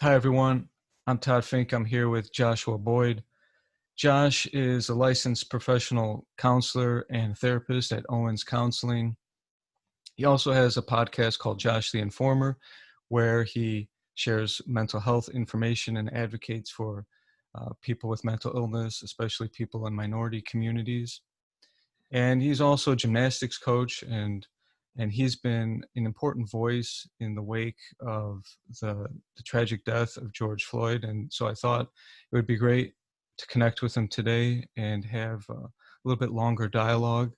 Hi, everyone. I'm Todd Fink. I'm here with Joshua Boyd. Josh is a licensed professional counselor and therapist at Owens Counseling. He also has a podcast called Josh the Informer, where he shares mental health information and advocates for people with mental illness, especially people in minority communities. And he's also a gymnastics coach, and he's been an important voice in the wake of the tragic death of George Floyd. And so I thought it would be great to connect with him today and have a little bit longer dialogue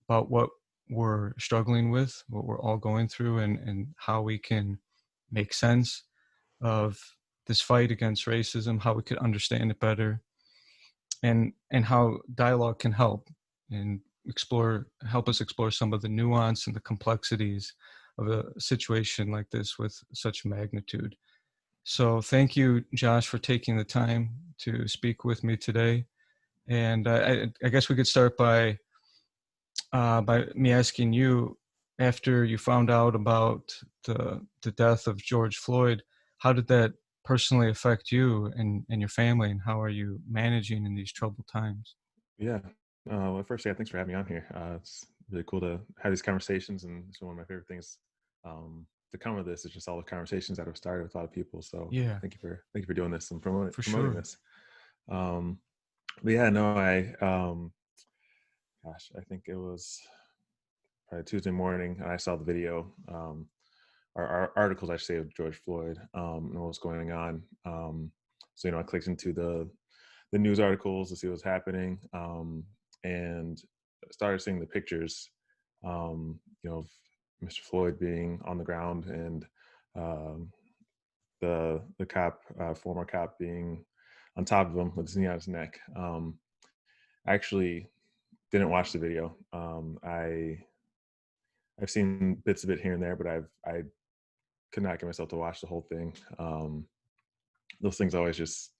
about what we're struggling with, what we're all going through, and how we can make sense of this fight against racism, how we could understand it better, and how dialogue can help and help us explore some of the nuance and the complexities of a situation like this with such magnitude. So thank you, Josh, for taking the time to speak with me today. And I guess we could start by me asking you, after you found out about the death of George Floyd, how did that personally affect you and your family, and how are you managing in these troubled times? Yeah. Well, first, yeah, thanks for having me on here. It's really cool to have these conversations, and it's one of my favorite things to come with this. Is just all the conversations that have started with a lot of people. So Yeah, thank you for doing this and for promoting sure. this. Um, but yeah, no, I think it was probably Tuesday morning, and I saw the video, our articles, I should say, of George Floyd and what was going on. So I clicked into the news articles to see what was happening, and started seeing the pictures, of Mr. Floyd being on the ground, and um, the cop, former cop, being on top of him with his knee on his neck. I actually didn't watch the video. I've seen bits of it here and there, but I could not get myself to watch the whole thing. Those things always just,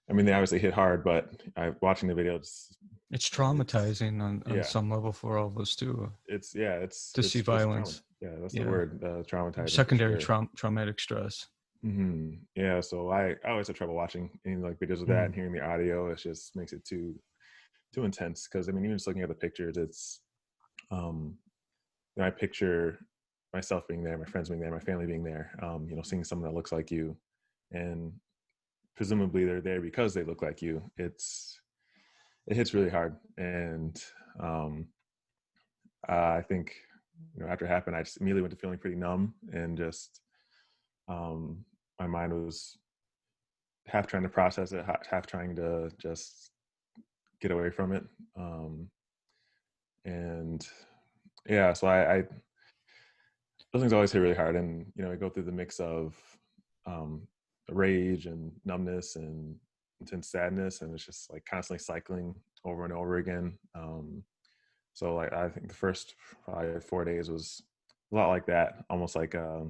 I mean, they obviously hit hard, but watching the video, It's it's traumatizing on yeah, some level for all of us too, to see it's trauma. violence. Yeah, that's the Yeah, word, traumatizing for secondary sure. traumatic stress. Yeah, so I always have trouble watching any like videos of that and Mm. hearing the audio. It just makes it too intense, because I mean, even just looking at the pictures, it's um, I picture myself being there, my friends being there, my family being there. Seeing someone that looks like you, and presumably they're there because they look like you. It hits really hard, and um, I think after it happened, I just immediately went to feeling pretty numb, and just um, my mind was half trying to process it, half trying to just get away from it. Um, and yeah, so I those things always hit really hard, and I go through the mix of um, rage and numbness and intense sadness, and it's just like constantly cycling over and over again. So like I think the first probably 4 days was a lot like that, almost like a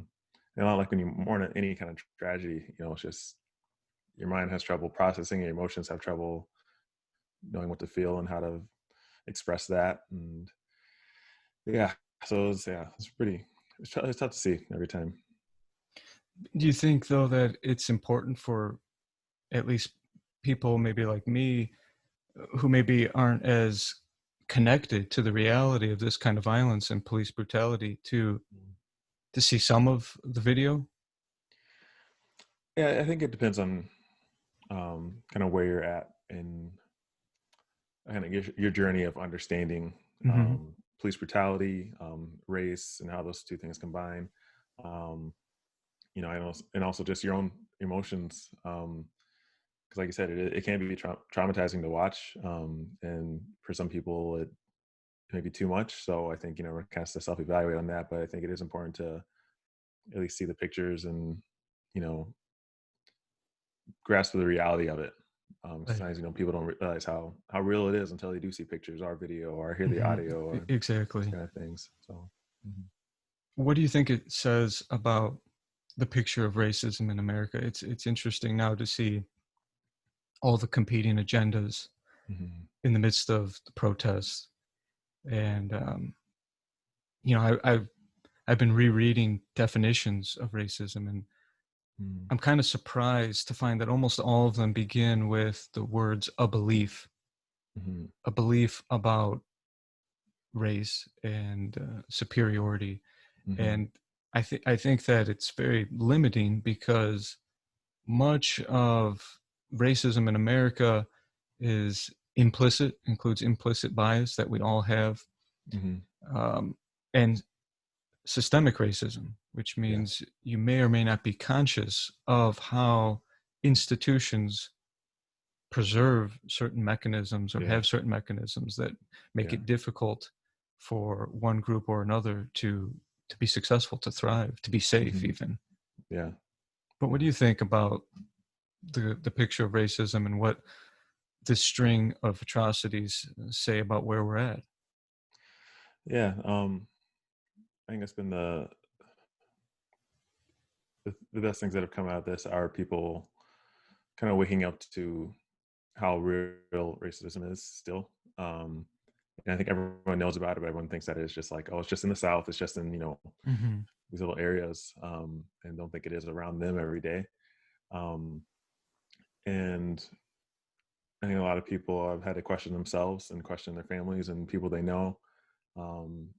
lot like when you mourn any kind of tragedy. It's just your mind has trouble processing, your emotions have trouble knowing what to feel and how to express that, and yeah. So it's tough to see every time. Do you think though that it's important for at least people maybe like me who maybe aren't as connected to the reality of this kind of violence and police brutality to see some of the video? Yeah, I think it depends on kind of where you're at in kind of your journey of understanding Hmm. police brutality, race, and how those two things combine. Um, and also just your own emotions. Because, like you said, it can be traumatizing to watch, and for some people, it may be too much. So I think we're kind of to self-evaluate on that. But I think it is important to at least see the pictures and you know grasp the reality of it. Right. Sometimes people don't realize how real it is until they do see pictures or video or hear the Hmm. audio or those Exactly. kind of things. So mhm. What do you think it says about the picture of racism in America? It's interesting now to see all the competing agendas Mhm. in the midst of the protests. And I've been rereading definitions of racism, and Mm. I'm kind of surprised to find that almost all of them begin with the words Mm-hmm. a belief about race and superiority. Mm-hmm. And I think that it's very limiting because much of racism in America is implicit, includes implicit bias that we all have, Mm-hmm. um, and systemic racism, which Yeah. means you may or may not be conscious of how institutions preserve certain mechanisms or Yeah. have certain mechanisms that make Yeah. it difficult for one group or another to be successful, to thrive, to be safe Mm-hmm. even. Yeah. But what Yeah. do you think about the picture of racism and what this string of atrocities say about where we're at? Yeah. I think it's been the best things that have come out of this are people kind of waking up to how real racism is still. And I think everyone knows about it, but everyone thinks that it's just like, oh, it's just in the South, it's just in, Hmm. these little areas, and don't think it is around them every day. Um, and I think a lot of people have had to question themselves and question their families and people they know. And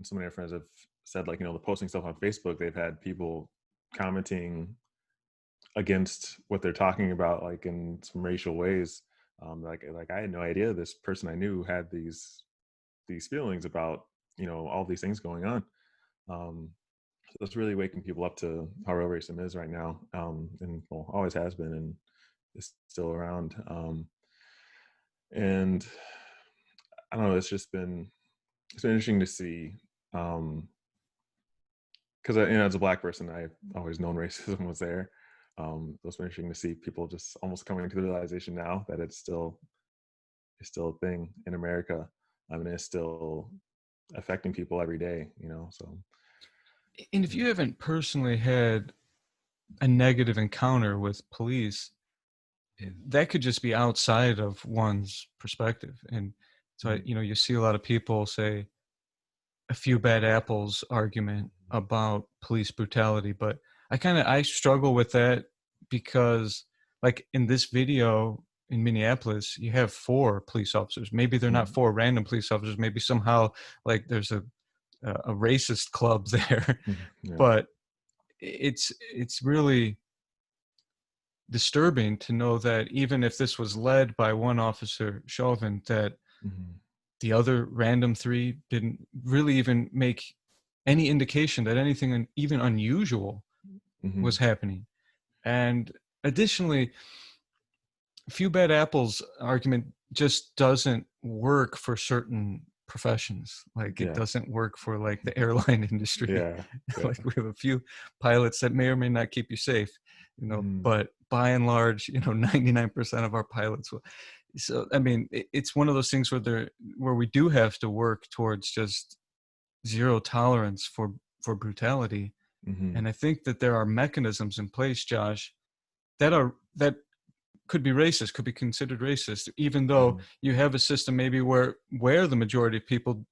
so many of our friends have said, like, the posting stuff on Facebook, they've had people commenting against what they're talking about, like in some racial ways. Like I had no idea this person I knew had these feelings about all these things going on. So it's really waking people up to how real racism is right now, and well, always has been, and is still around. And I don't know, it's been interesting to see, because as a Black person, I've always known racism was there. So it's been interesting to see people just almost coming to the realization now that it's still a thing in America. I mean, it's still affecting people every day. So And if you haven't personally had a negative encounter with police, that could just be outside of one's perspective. And so, mm, you see a lot of people say a few bad apples argument about police brutality, but I struggle with that because, like, in this video in Minneapolis, you have 4 police officers. Maybe they're not mm, 4 random police officers. Maybe somehow, like, there's a racist club there. yeah. But it's really disturbing to know that even if this was led by one officer, Chauvin, that Mhm, the other random 3 didn't really even make any indication that anything even unusual was mhm, happening. And additionally, few bad apples argument just doesn't work for certain professions. Like, it yeah. doesn't work for, like, the airline industry. Yeah, yeah. Like, we have a few pilots that may or may not keep you safe, Mhm, but by and large, 99% of our pilots will. So I mean, it's one of those things where we do have to work towards just zero tolerance for brutality. mhm, And I think that there are mechanisms in place, Josh, that could be racist, could be considered racist, even though mhm, you have a system maybe where the majority of people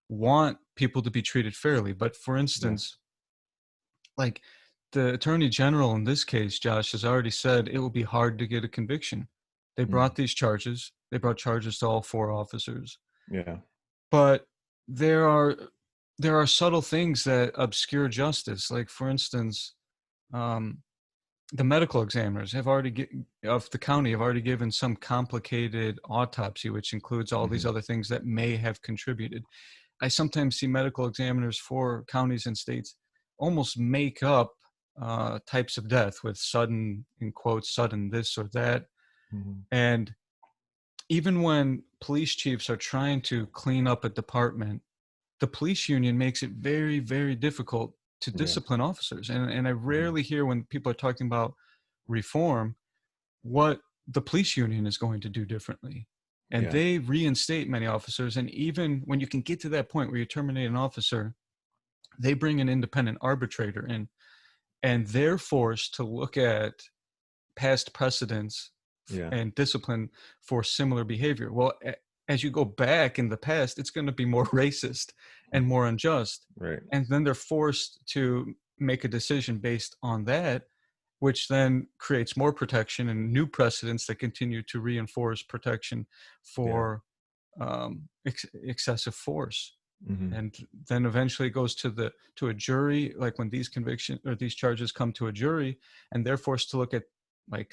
want people to be treated fairly. But for yeah. instance, like, the attorney general in this case, Josh, has already said it will be hard to get a conviction. They Mm, brought these charges. They brought charges to all 4 officers, yeah. but there are there are subtle things that obscure justice. Like, for instance, um, the medical examiners of the county have already given some complicated autopsy, which includes all these Mhm, other things that may have contributed. I sometimes see medical examiners for counties and states almost make up types of death with sudden, in quotes, sudden this or that. mhm, And even when police chiefs are trying to clean up a department, the police union makes it very, very difficult to yeah. discipline officers. And I Mhm, rarely hear, when people are talking about reform, what the police union is going to do differently. And yeah. they reinstate many officers. And even when you can get to that point where you terminate an officer, they bring an independent arbitrator in, and they're forced to look at past precedents Yeah. and discipline for similar behavior. Well, as you go back in the past, it's going to be more racist and Mhm, more unjust. right. And then they're forced to make a decision based on that. which then creates more protection and new precedents that continue to reinforce protection Yeah. for excessive force. Hmm. And then eventually it goes to a jury, like when these conviction or these charges come to a jury, and they're forced to look at like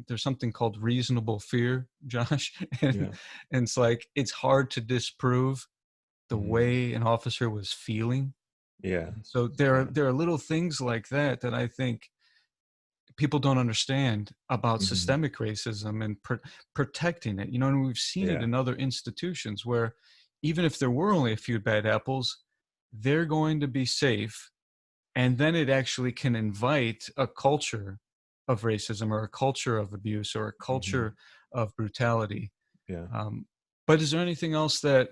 there's something called reasonable fear, Josh. and, Yeah. and it's like it's hard to disprove the Hmm. way an officer was feeling. Yeah. So there are Yeah. there are little things like that that I think people don't understand about Hmm. systemic racism and protecting it. And we've seen it Yeah. in other institutions where even if there were only a few bad apples, they're going to be safe. And then it actually can invite a culture of racism or a culture of abuse or a Hmm. culture of brutality. Yeah. Um, but is there anything else that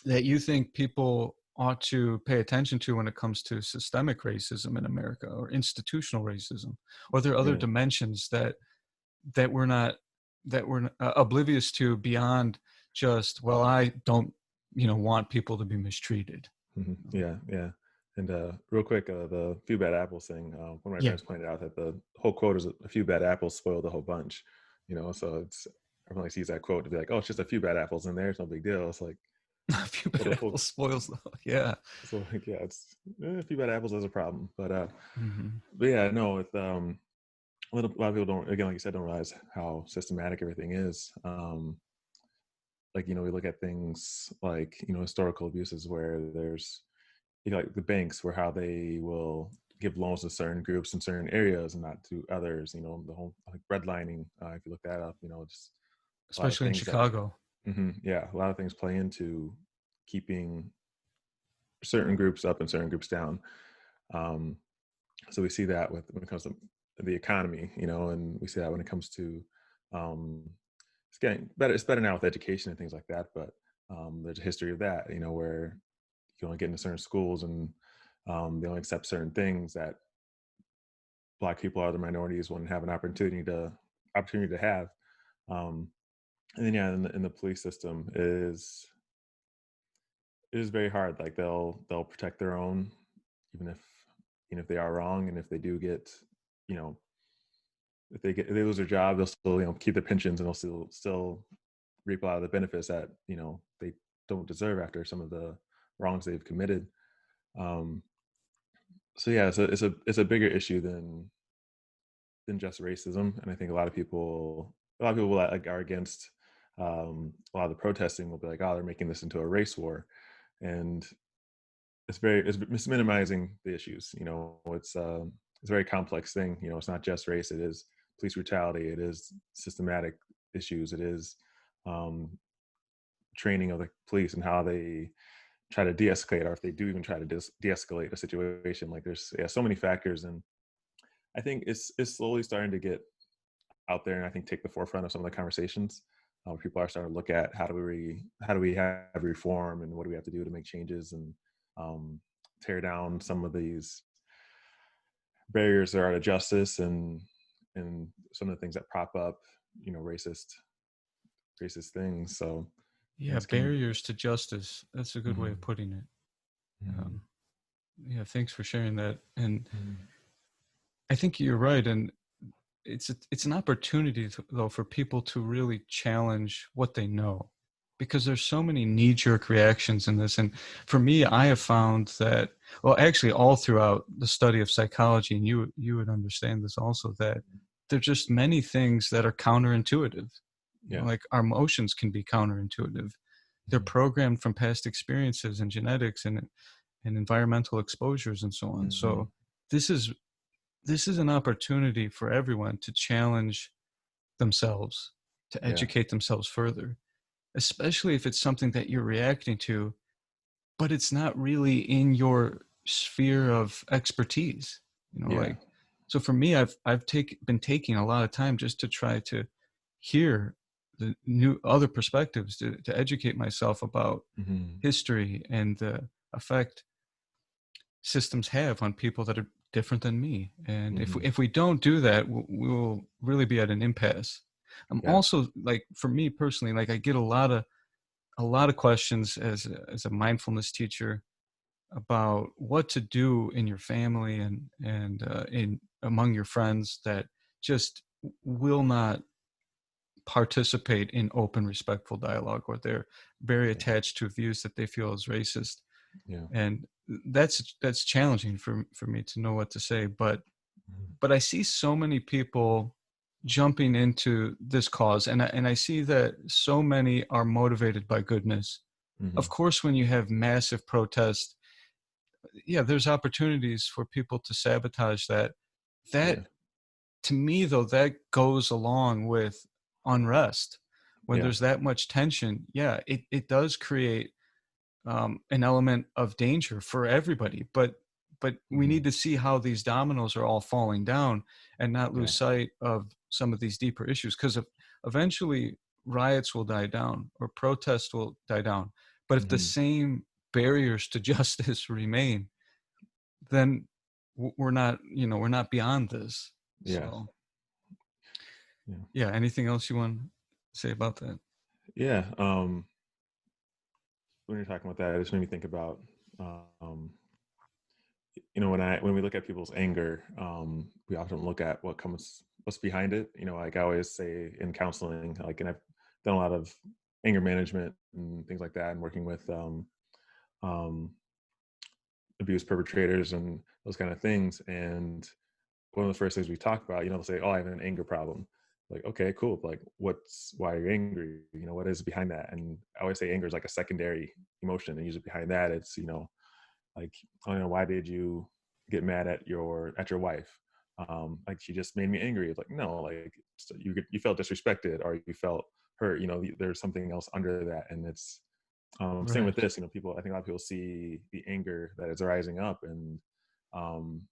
you think people ought to pay attention to when it comes to systemic racism in America or institutional racism? Or are there other Yeah. dimensions that we're not that we're oblivious to beyond just, well, I don't want people to be mistreated? Hmm. Yeah. Yeah. And real quick, the few bad apples thing. One of my Yeah. friends pointed out that the whole quote is a few bad apples spoil the whole bunch. So it's everyone sees that quote to be like, oh, it's just a few bad apples in there. It's no big deal. It's like, A few well, bad the whole apples spoils the yeah. so like yeah, it's a few bad apples is a problem. Hmm. But yeah, no, with a lot of people don't, again, like you said, don't realize how systematic everything is. Like we look at things like historical abuses where there's like the banks where how they will give loans to certain groups in certain areas and not to others. The whole like redlining. If you look that up, just a lot of Especially in things that Chicago. yeah, a lot of things play into keeping certain groups up and certain groups down. Um, so we see that when it comes to the economy, and we see that when it comes to um, it's getting better. It's better now with education and things like that. But there's a history of that, where you can only get into certain schools and they only accept certain things that Black people or other minorities wouldn't have an opportunity to have. Um, and then yeah, in the police system it is very hard. Like they'll protect their own, even if they are wrong, and if they do get, you know, if they lose their job, they'll still keep their pensions and they'll still reap a lot of the benefits that they don't deserve after some of the wrongs they've committed. Um, so yeah, it's a bigger issue than just racism, and I think a lot of people like are against a lot of the protesting will be like, oh, they're making this into a race war, and it's minimizing the issues. It's a very complex thing. It's not just race. It is police brutality. It is systematic issues. It is um, training of the police and how they try to de-escalate, or if they do even try to de-escalate a situation. Like there's so many factors, and I think it's slowly starting to get out there, and I think take the forefront of some of the conversations. People are starting to look at how do we have reform, and what do we have to do to make changes, and um, tear down some of these barriers that are to justice, and some of the things that prop up racist things. So Yeah, it's coming. barriers to justice. That's a good way of Mhm, putting it. mhm, Um, yeah, thanks for sharing that. And mhm. I think you're right. And it's an opportunity though for people to really challenge what they know, because there's so many knee-jerk reactions in this. And for me, I have found that, well, actually all throughout the study of psychology, and you would understand this also, that there's just many things that are counterintuitive. Yeah. Like our emotions can be counterintuitive. They're Mhm, programmed from past experiences and genetics and environmental exposures and so on. mhm. So this is this is an opportunity for everyone to challenge themselves, to Yeah. educate themselves further, especially if it's something that you're reacting to, but it's not really in your sphere of expertise. Yeah. Like, so for me, been taking a lot of time just to try to hear the new other perspectives, to educate myself about Mhm, history and the effect systems have on people that are different than me. And mhm. if we don't do that, we will really be at an impasse. I'm Yeah. also, like, for me personally, like I get a lot of questions as a mindfulness teacher about what to do in your family and in among your friends that just will not participate in open, respectful dialogue, or they're very Yeah. attached to views that they feel is racist. Yeah. And that's challenging for me to know what to say. Mhm. But I see so many people jumping into this cause, and I see that so many are motivated by goodness. Of Mhm. course, when you have massive protest, yeah, there's opportunities for people to sabotage that. That Yeah. to me, though, that goes along with unrest. When Yeah. there's that much tension, yeah, it does create an element of danger for everybody. But we need Mhm. to see how these dominoes are all falling down and not Yeah. lose sight of some of these deeper issues, because eventually riots will die down or protests will die down. But if the Mhm. same barriers to justice remain, then we're not, we're not beyond this. Yeah. So Yeah. yeah, anything else you want to say about that? Yeah. When you're talking about that, it just made me think about, um, when we look at people's anger, we often look at what's behind it. Like I always say in counseling, like, and I've done a lot of anger management and things like that, and working with um, abuse perpetrators and those kind of things. And one of the first things we talk about, they'll say, "Oh, I have an anger problem." Like, okay, cool. Like, why are you angry? What is behind that? And I always say anger is like a secondary emotion, and usually behind that, it's like, I don't know, why did you get mad at your wife? Like, she just made me angry. It's like, no, like, you felt disrespected, or you felt hurt. There's something else under that, and it's same with Right. this. People, I think a lot of people see the anger that is rising up, and um,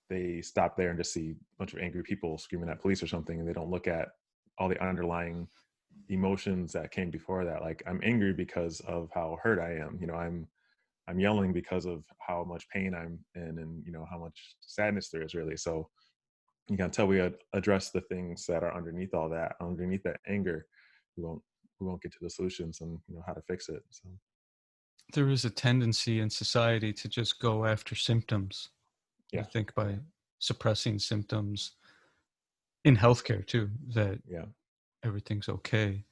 they stop there and just see a bunch of angry people screaming at police or something, and they don't look at all the underlying emotions that came before that. Like, I'm angry because of how hurt I am. I'm yelling because of how much pain I'm in, and how much sadness there is, really. So you can tell we address the things that are underneath that anger. We won't we won't get to the solutions and how to fix it. So There is a tendency in society to just go after symptoms. I yeah. think Yeah. by suppressing symptoms in healthcare too, that Yeah. everything's okay.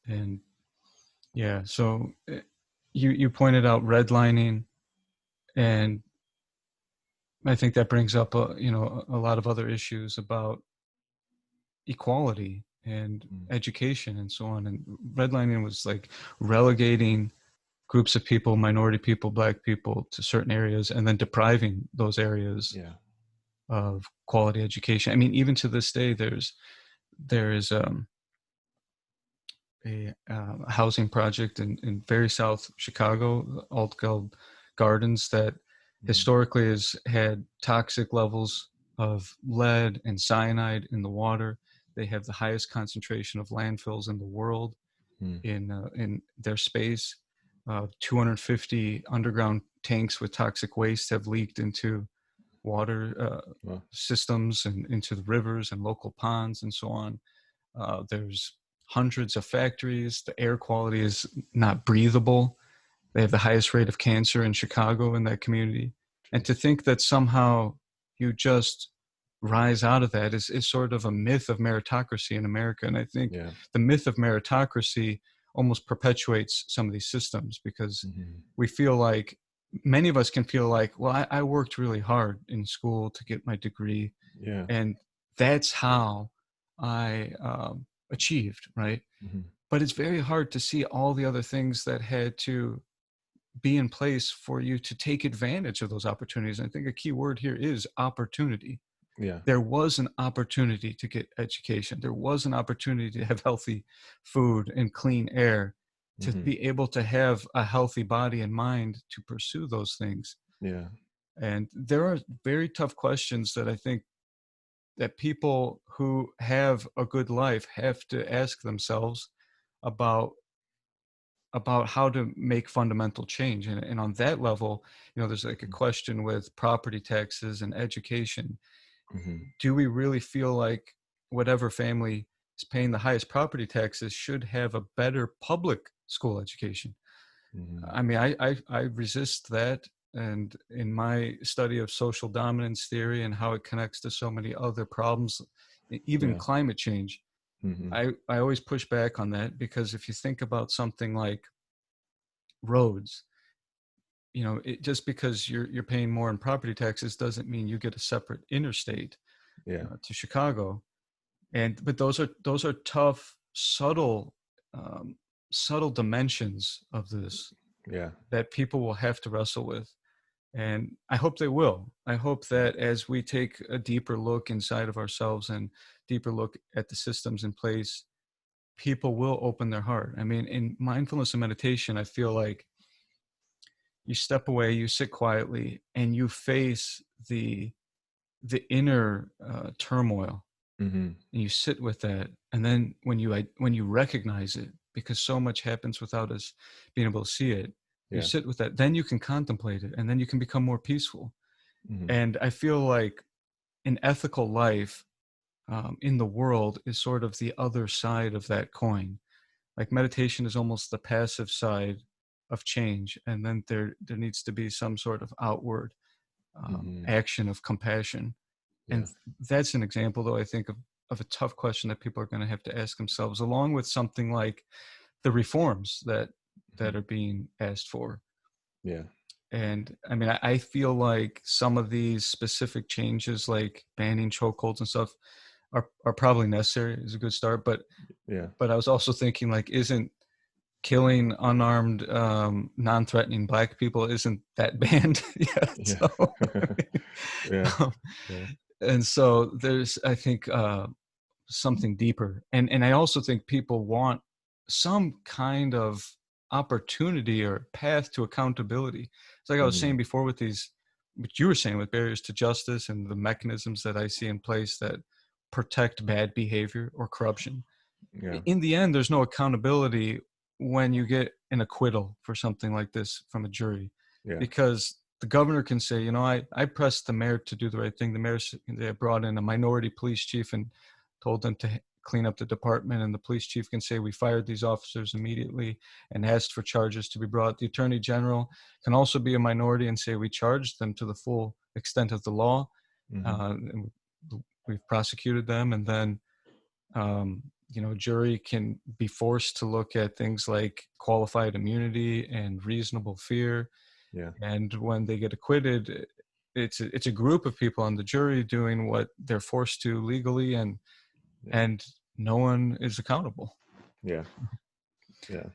And yeah, so you pointed out redlining, and I think that brings up a lot of other issues about equality and Mm. education and so on. And redlining was like relegating groups of people, minority people, black people, to certain areas, and then depriving those areas Yeah. of quality education. I mean, even to this day, there is a housing project in very South Chicago, Altgeld Gardens, that Mm. historically has had toxic levels of lead and cyanide in the water. They have the highest concentration of landfills in the world Mm. in their space. 250 underground tanks with toxic waste have leaked into water Well. systems and into the rivers and local ponds and so on. There's hundreds of factories. The air quality is not breathable. They have the highest rate of cancer in Chicago in that community. And to Jeez. think that somehow you just rise out of that is sort of a myth of meritocracy in America. And I think Yeah. the myth of meritocracy almost perpetuates some of these systems, because Hmm. we feel like, many of us can feel like, well, I worked really hard in school to get my degree, Yeah. and that's how I achieved, right? Hmm. But it's very hard to see all the other things that had to be in place for you to take advantage of those opportunities. And I think a key word here is opportunity. Yeah. There was an opportunity to get education. There was an opportunity to have healthy food and clean air, to Hmm. be able to have a healthy body and mind to pursue those things. Yeah. And there are very tough questions that I think that people who have a good life have to ask themselves about how to make fundamental change. And on that level, there's like a Hmm. question with property taxes and education. Hmm. Do we really feel like whatever family is paying the highest property taxes should have a better public school education? Hmm. I mean, I resist that and in my study of social dominance theory and how it connects to so many other problems, even Yeah. climate change, Hmm. I always push back on that, because if you think about something like roads, just because you're paying more in property taxes doesn't mean you get a separate interstate Yeah. to Chicago. But those are tough, um, subtle dimensions of this Yeah. that people will have to wrestle with. And I hope they will. I hope that as we take a deeper look inside of ourselves and deeper look at the systems in place, people will open their heart. I mean, in mindfulness and meditation, I feel like you step away, you sit quietly, and you face the inner turmoil, Hmm. and you sit with that. And then when you recognize it, because so much happens without us being able to see it, you Yeah. sit with that, then you can contemplate it, and then you can become more peaceful. Hmm. And I feel like an ethical life in the world is sort of the other side of that coin. Like meditation is almost the passive side of change, and then there needs to be some sort of outward Hmm. action of compassion. Yeah. And that's an example, though, I think of a tough question that people are going to have to ask themselves, along with something like the reforms that Hmm. are being asked for. Yeah. And I mean, I feel like some of these specific changes, like banning chokeholds and stuff, are probably necessary. Is a good start, but Yeah. I was also thinking, like, isn't killing unarmed, non-threatening Black people, isn't that banned yet? Yeah. So, Yeah. um, Yeah. and so there's, I think, something deeper, and I also think people want some kind of opportunity or path to accountability. It's like I was Hmm. saying before with these, what you were saying with barriers to justice and the mechanisms that I see in place that protect bad behavior or corruption. Yeah. In the end, there's no accountability when you get an acquittal for something like this from a jury, Yeah. because the governor can say, I pressed the mayor to do the right thing. The mayor, they brought in a minority police chief and told them to clean up the department, and the police chief can say, we fired these officers immediately, and asked for charges to be brought. The attorney general can also be a minority and say, we charged them to the full extent of the law, Hmm. and we've prosecuted them. And then jury can be forced to look at things like qualified immunity and reasonable fear. Yeah. And when they get acquitted, it's a group of people on the jury doing what they're forced to legally, and Yeah. and no one is accountable. Yeah. Yeah.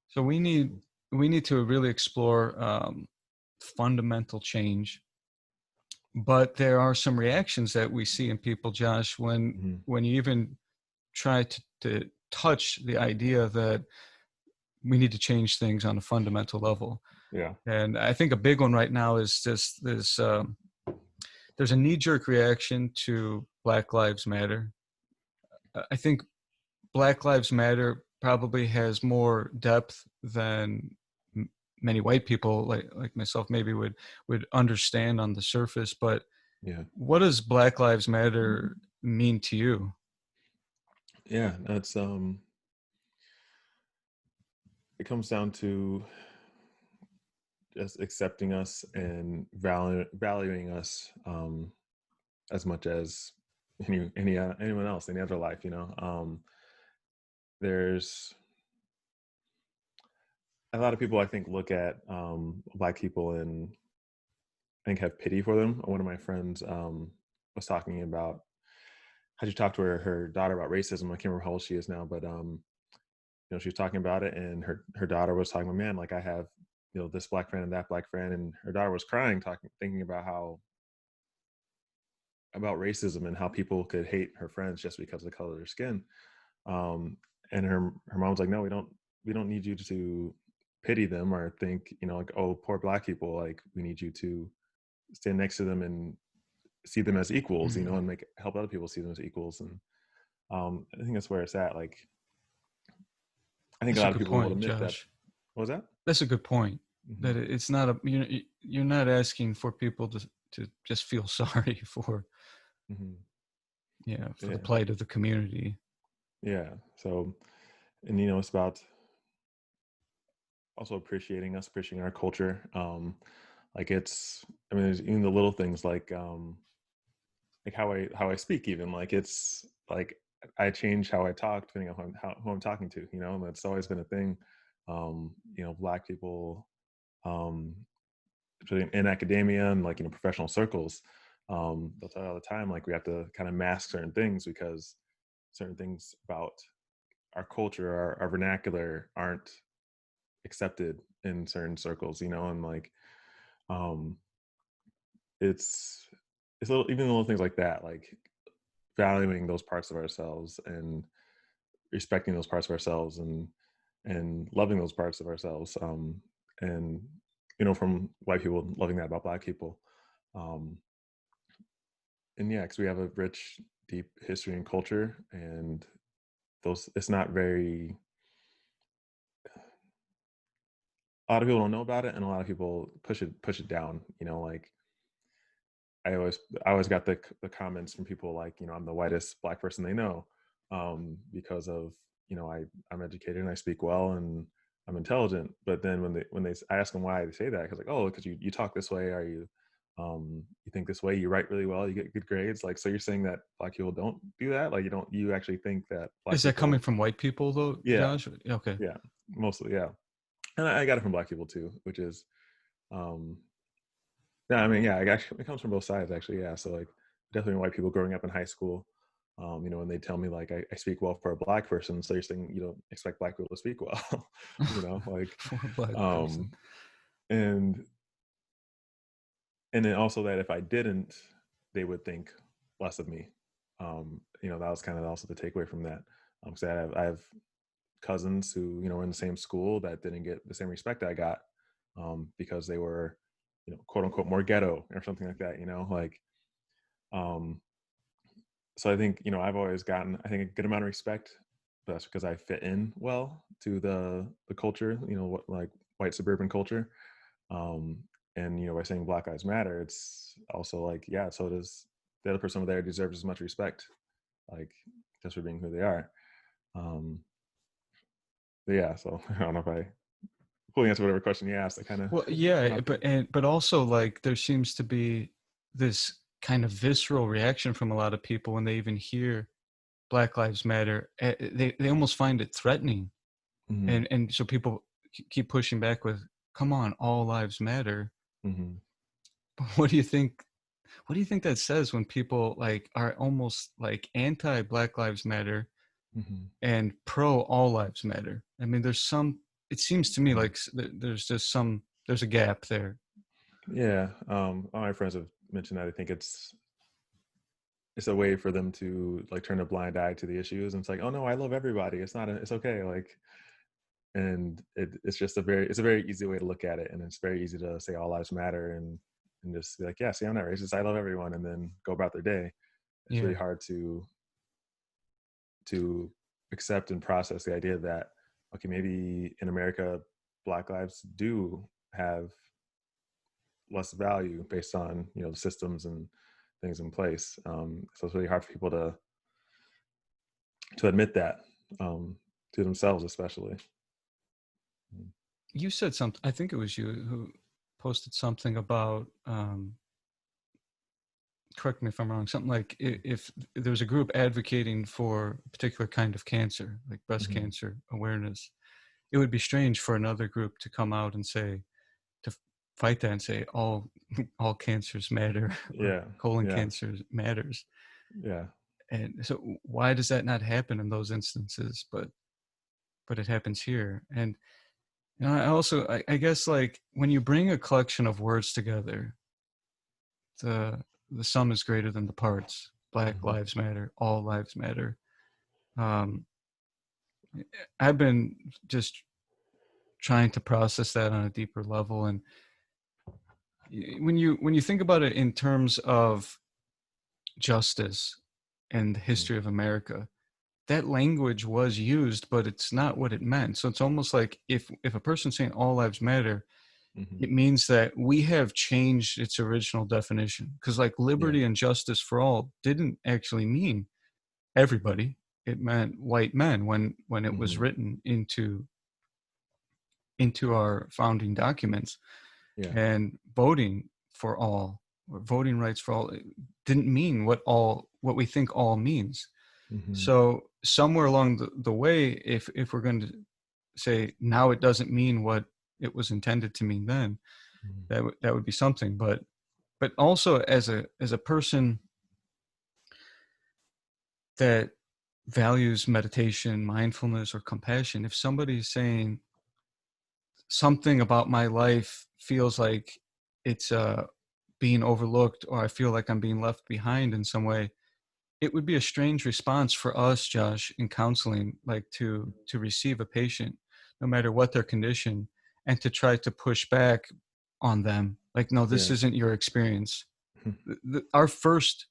So we need to really explore fundamental change. But there are some reactions that we see in people, Josh, when Hmm. you even try to touch the idea that we need to change things on a fundamental level. Yeah. And I think a big one right now is just this. There's a knee-jerk reaction to Black Lives Matter. I think Black Lives Matter probably has more depth than many white people like myself maybe would understand on the surface. But Yeah. what does Black Lives Matter mean to you? Yeah. That's it comes down to just accepting us and valuing us as much as anyone else, any other life. There's a lot of people I think look at Black people and I think have pity for them. One of my friends was talking about how she talked to her daughter about racism. I can't remember how old she is now, but she was talking about it, and her daughter was talking about, man, like I have this Black friend and that Black friend, and her daughter was crying, thinking about about racism and how people could hate her friends just because of the color of their skin. Um, and her mom was like, no, we don't need you to pity them or think, like, oh, poor Black people. Like, we need you to stand next to them and see them as equals, Mhm. and help other people see them as equals. And I think that's where it's at. Like, I think a That's a lot of good people will point, admit that. Josh. What was that? That's a good point. Hmm. That it's not a you're not asking for people to just feel sorry for, Hmm. for the Yeah. plight of the community. Yeah. So, and it's about also appreciating us, appreciating our culture. Like it's, I mean, there's even the little things like how I speak, even like it's like I change how I talk depending on who I'm talking to, you know, and that's always been a thing. You know, Black people, um, particularly in academia and like, you know, professional circles, they'll tell you all the time, like we have to kind of mask certain things because certain things about our culture, our vernacular aren't accepted in certain circles, you know, and like, um, it's, even little things like that, like valuing those parts of ourselves and respecting those parts of ourselves and loving those parts of ourselves, and you know, from white people loving that about Black people, um, and yeah, because we have a rich, deep history and culture, and those, it's not very, a lot of people don't know about it, and a lot of people push it down, you know, like I always got the comments from people like, you know, I'm the whitest Black person they know, because of, you know, I'm educated and I speak well and I'm intelligent. But then I ask them why they say that, because like, oh, because you talk this way, are you, you think this way, you write really well, you get good grades, like, so you're saying that Black people don't do that, like you actually think that Black Is that coming people, from white people though, yeah, Josh? Okay. yeah, mostly, yeah, and I got it from Black people too, which is, um, yeah, I mean, yeah, it comes from both sides actually. Yeah, so like definitely white people growing up in high school, you know, when they tell me like I speak well for a Black person, so you're saying you don't expect Black people to speak well, you know, like, For a Black person. um, and then also that if I didn't, they would think less of me. You know, that was kind of also the takeaway from that. So I have cousins who, you know, were in the same school that didn't get the same respect I got, because they were, you know, quote unquote more ghetto or something like that, you know, like, um, so I think, you know, I've always gotten, I think, a good amount of respect, but that's because I fit in well to the culture, you know, what, like white suburban culture. Um, and you know, by saying Black Lives Matter, it's also like, yeah, so does the other person over there deserves as much respect, like just for being who they are. Um, but yeah, so I don't know if I fully answer whatever question you asked. I kind of Well, went yeah, off. but also like there seems to be this kind of visceral reaction from a lot of people when they even hear Black Lives Matter. They almost find it threatening, Hmm. and so people keep pushing back with, "Come on, all lives matter." Hmm. But what do you think? What do you think that says when people like are almost like anti Black Lives Matter Hmm. and pro all lives matter? I mean, there's some. It seems to me Hmm. like there's just some. There's a gap there. Yeah, all my friends have mentioned that. I think it's a way for them to like turn a blind eye to the issues, and it's like, oh no, I love everybody, it's not it's okay, like, and it's just it's a very easy way to look at it, and it's very easy to say all lives matter and just be like, yeah, see, I'm not racist, I love everyone, and then go about their day. It's really Yeah. hard to accept and process the idea that, okay, maybe in America Black lives do have less value based on, you know, the systems and things in place. So it's really hard for people to admit that, to themselves, especially. You said something. I think it was you who posted something about. Correct me if I'm wrong. Something like if there's a group advocating for a particular kind of cancer, like breast Mm-hmm. cancer awareness, it would be strange for another group to come out and say to fight that and say all cancers matter or Yeah, colon yeah, cancer matters. yeah. And so why does that not happen in those instances? But it happens here. And you know, I also I guess like when you bring a collection of words together, the the sum is greater than the parts. Black Mm-hmm. lives matter, all lives matter. Um, I've been just trying to process that on a deeper level, and when you think about it in terms of justice and the history of America, that language was used, but it's not what it meant. So it's almost like if a person's saying all lives matter, Mm-hmm. it means that we have changed its original definition. Because like Yeah. liberty and justice for all didn't actually mean everybody. It meant white men when it was Mm-hmm. written into our founding documents. Yeah. and voting for all, or voting rights for all, it didn't mean what we think all means. Hmm. So somewhere along the way, if we're going to say now it doesn't mean what it was intended to mean then, that would be something. But also as a person that values meditation, mindfulness, or compassion, if somebody's saying something about my life feels like it's being overlooked, or I feel like I'm being left behind in some way, it would be a strange response for us, Josh, in counseling, like to receive a patient, no matter what their condition, and to try to push back on them. Like, no, this Yeah. isn't your experience. Our first,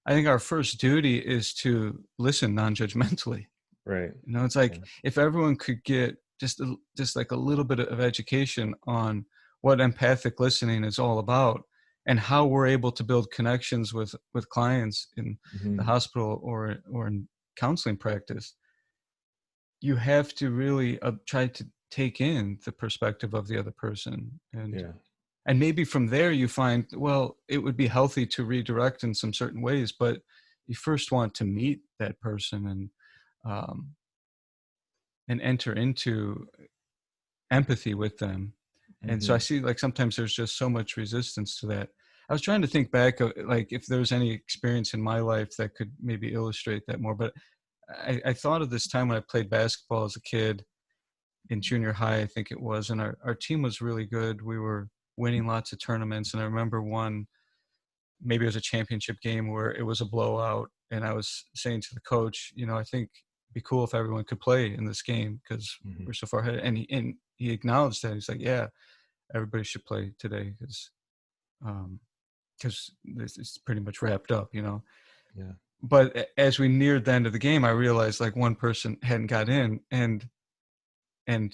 I think our first duty is to listen non-judgmentally. Right. You know, it's like Yeah. if everyone could get just like a little bit of education on what empathic listening is all about, and how we're able to build connections with clients in the Hmm. hospital or in counseling practice. You have to really try to take in the perspective of the other person, Yeah. and maybe from there you find, well, it would be healthy to redirect in some certain ways, but you first want to meet that person um, and enter into empathy with them. And so I Hmm. see, like, sometimes there's just so much resistance to that. I was trying to think back of, like, if there's any experience in my life that could maybe illustrate that more. But I thought of this time when I played basketball as a kid in junior high, I think it was, and our team was really good. We were winning lots of tournaments. And I remember one, maybe it was a championship game where it was a blowout. And I was saying to the coach, I think it'd be cool if everyone could play in this game because Hmm. we're so far ahead. And he acknowledged that. He's like, yeah, everybody should play today because this is pretty much wrapped up. Yeah. But as we neared the end of the game, I realized like one person hadn't got in, and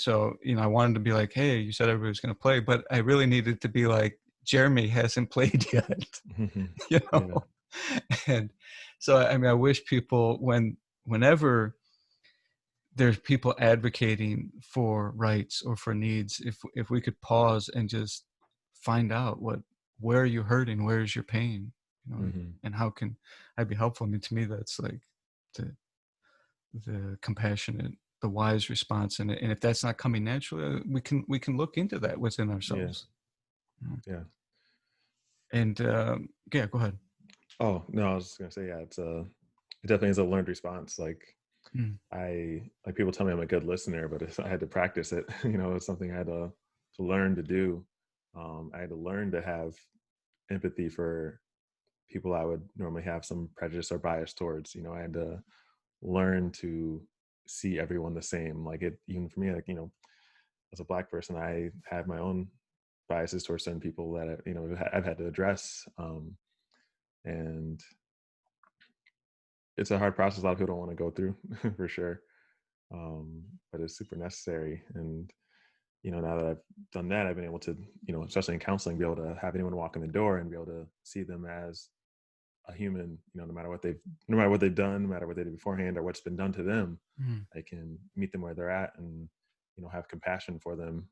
so I wanted to be like, hey, you said everybody was going to play, but I really needed to be like, Jeremy hasn't played yet. Hmm. you Yeah. know and so I mean, I wish people, whenever there's people advocating for rights or for needs, if we could pause and just find out where are you hurting, where's your pain, Hmm. and how can I be helpful. I mean, to me, that's like the compassionate, the wise response. And if that's not coming naturally, we can look into that within Yeah. ourselves. you know. Yeah. And yeah, go ahead. Oh no, I was just gonna say, yeah, it definitely is a learned response. Like Mm. people tell me I'm a good listener, but I had to practice it. It's something I had to learn to do. I had to learn to have empathy for people I would normally have some prejudice or bias towards. I had to learn to see everyone the same. Like it, even for me, like as a Black person, I have my own biases towards certain people that I've had to address. And it's a hard process. A lot of people don't want to go through, for sure. But it's super necessary. And now that I've done that, I've been able to, especially in counseling, be able to have anyone walk in the door and be able to see them as a human. No matter what they've done, no matter what they did beforehand or what's been done to them. Mm. I can meet them where they're at and have compassion for them.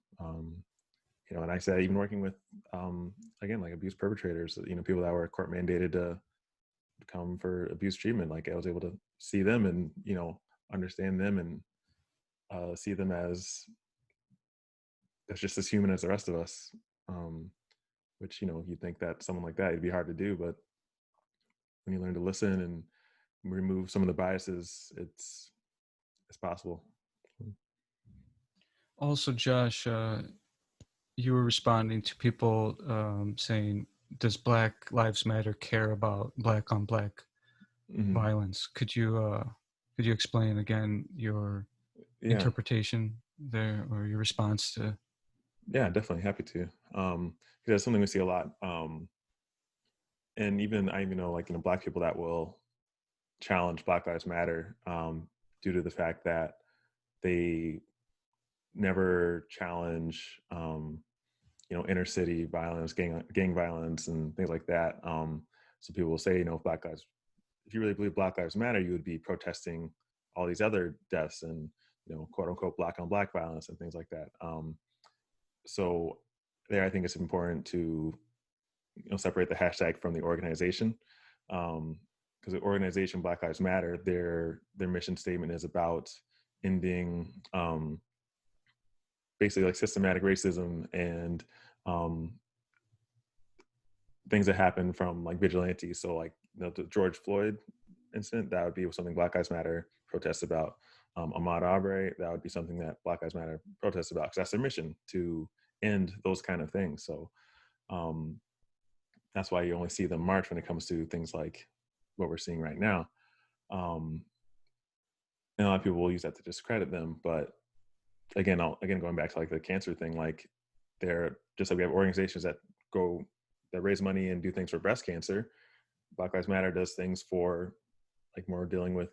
And I said, even working with again, like abuse perpetrators, people that were court mandated to come for abuse treatment, like I was able to see them and understand them and see them as just as human as the rest of us. Um, which you'd think that someone like that it'd be hard to do, but when you learn to listen and remove some of the biases, it's possible. Also, Josh, you were responding to people saying, does Black Lives Matter care about Black on Black Hmm. violence? Could you explain again your Yeah, interpretation there, or your response to? yeah, definitely happy to. Because that's something we see a lot. And even I even know, like Black people that will challenge Black Lives Matter due to the fact that they never challenge inner city violence, gang violence, and things like that. So people will say, if you really believe Black Lives Matter, you would be protesting all these other deaths and quote unquote Black on Black violence and things like that. So there I think it's important to separate the hashtag from the organization, because the organization Black Lives Matter, their mission statement is about ending basically like systematic racism and um, things that happen from like vigilantes. So like the George Floyd incident, that would be something Black Lives Matter protests about. Ahmaud Arbery, that would be something that Black Lives Matter protests about, because that's their mission, to end those kind of things. So um, that's why you only see them march when it comes to things like what we're seeing right now. Um, and a lot of people will use that to discredit them. But again, going back to like the cancer thing, like they're just like we have organizations that raise money and do things for breast cancer. Black Lives Matter does things for like more dealing with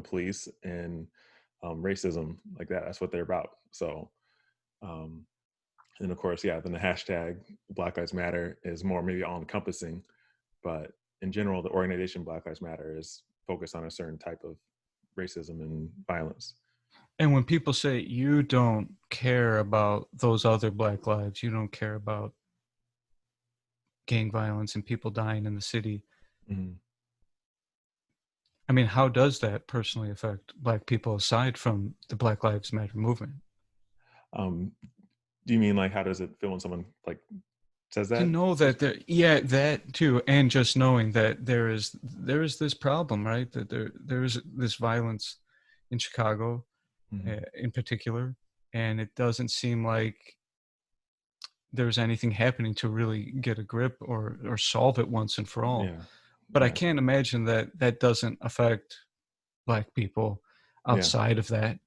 police and racism like that. That's what they're about. So um, and of course, yeah, then the hashtag Black Lives Matter is more maybe all encompassing, but in general, the organization Black Lives Matter is focused on a certain type of racism and violence. And when people say you don't care about those other Black lives, you don't care about gang violence and people dying in the city. Mm-hmm. I mean, how does that personally affect Black people aside from the Black Lives Matter movement? Do you mean like how does it feel when someone like says To that? know that there, yeah, that too, and just knowing that there is this problem, right? That there is this violence in Chicago, Mm-hmm. in particular, and it doesn't seem like there's anything happening to really get a grip or solve it once and for all. Yeah, But I yeah, can't imagine that that doesn't affect Black people yeah. outside of that.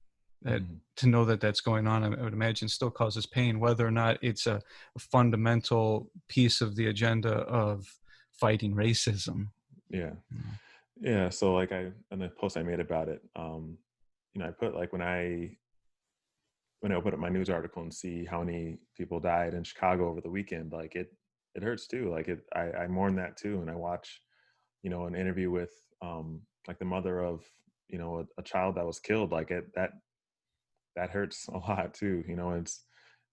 That Mm-hmm. to know that that's going on, I would imagine, still causes pain, whether or not it's a fundamental piece of the agenda of fighting racism. Yeah, You know? yeah. So like in the post I made about it, I put like when I open up my news article and see how many people died in Chicago over the weekend, like it hurts too. Like I mourn that too. And I watch, an interview with like the mother of, a child that was killed. Like that hurts a lot too.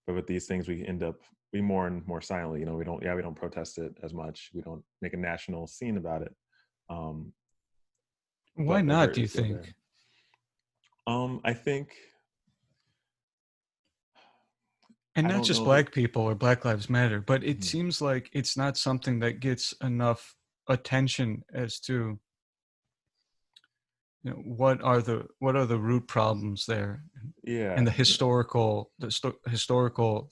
But with these things we mourn more silently. We don't protest it as much. We don't make a national scene about it. Um, Why but the not, hurt do you is still there. think? I think And I not don't just know that. Black people or Black Lives Matter, but it Mhm. seems like it's not something that gets enough attention as to, what are the root problems there, and Yeah, the historical